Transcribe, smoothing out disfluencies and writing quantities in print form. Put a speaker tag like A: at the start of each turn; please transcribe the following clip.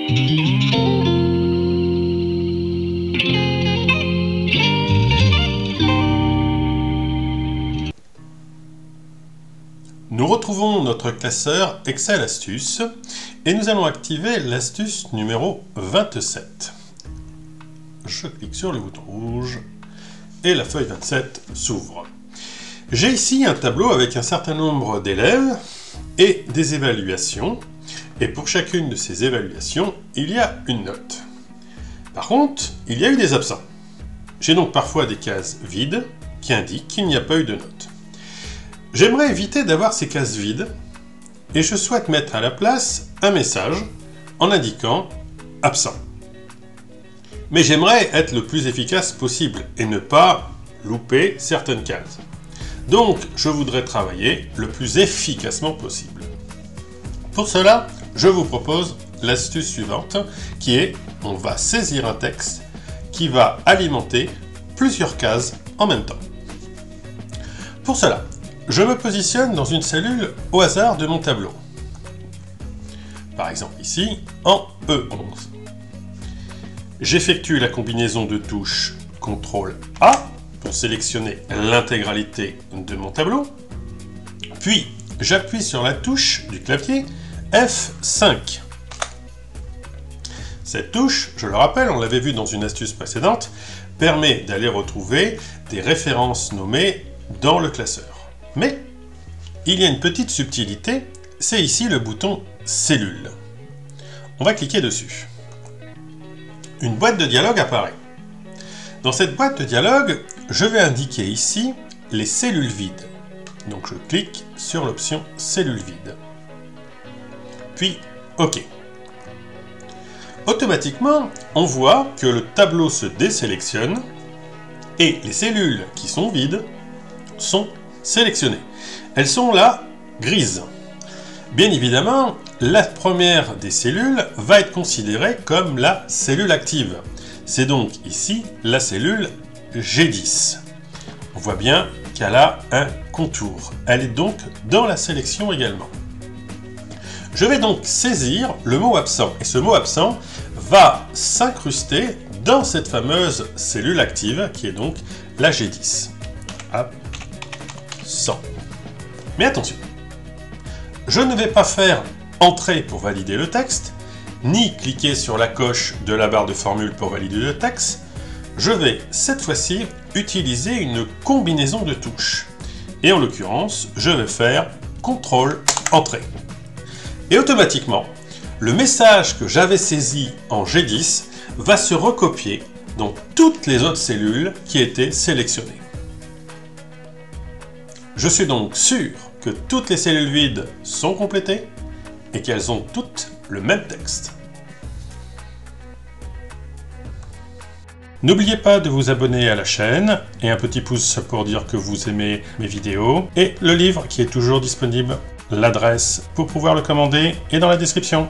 A: Nous retrouvons notre classeur Excel Astuces et nous allons activer l'astuce numéro 27. Je clique sur le bouton rouge et la feuille 27 s'ouvre. J'ai ici un tableau avec un certain nombre d'élèves et des évaluations. Et pour chacune de ces évaluations, il y a une note. Par contre, il y a eu des absents. J'ai donc parfois des cases vides qui indiquent qu'il n'y a pas eu de note. J'aimerais éviter d'avoir ces cases vides et je souhaite mettre à la place un message en indiquant « absent ». Mais j'aimerais être le plus efficace possible et ne pas louper certaines cases. Donc, je voudrais travailler le plus efficacement possible. Pour cela, je vous propose l'astuce suivante qui est « on va saisir un texte qui va alimenter plusieurs cases en même temps ». Pour cela, je me positionne dans une cellule au hasard de mon tableau. Par exemple ici, en E11. J'effectue la combinaison de touches CTRL-A pour sélectionner l'intégralité de mon tableau. Puis, j'appuie sur la touche du clavier F5. Cette touche, je le rappelle, on l'avait vu dans une astuce précédente, permet d'aller retrouver des références nommées dans le classeur. Mais il y a une petite subtilité, c'est ici le bouton Cellule. On va cliquer dessus. Une boîte de dialogue apparaît. Dans cette boîte de dialogue, je vais indiquer ici les cellules vides. Donc je clique sur l'option Cellules vides. Puis OK. Automatiquement, on voit que le tableau se désélectionne et les cellules qui sont vides sont sélectionnées. Elles sont là, grises. Bien évidemment, la première des cellules va être considérée comme la cellule active. C'est donc ici la cellule G10. On voit bien qu'elle a un contour. Elle est donc dans la sélection également. Je vais donc saisir le mot absent. Et ce mot absent va s'incruster dans cette fameuse cellule active qui est donc la G10. Absent. Mais attention, je ne vais pas faire Entrée pour valider le texte, ni cliquer sur la coche de la barre de formule pour valider le texte. Je vais cette fois-ci utiliser une combinaison de touches. Et en l'occurrence, je vais faire CTRL Entrée. Et automatiquement, le message que j'avais saisi en G10 va se recopier dans toutes les autres cellules qui étaient sélectionnées. Je suis donc sûr que toutes les cellules vides sont complétées et qu'elles ont toutes le même texte. N'oubliez pas de vous abonner à la chaîne et un petit pouce pour dire que vous aimez mes vidéos et le livre qui est toujours disponible. L'adresse pour pouvoir le commander est dans la description.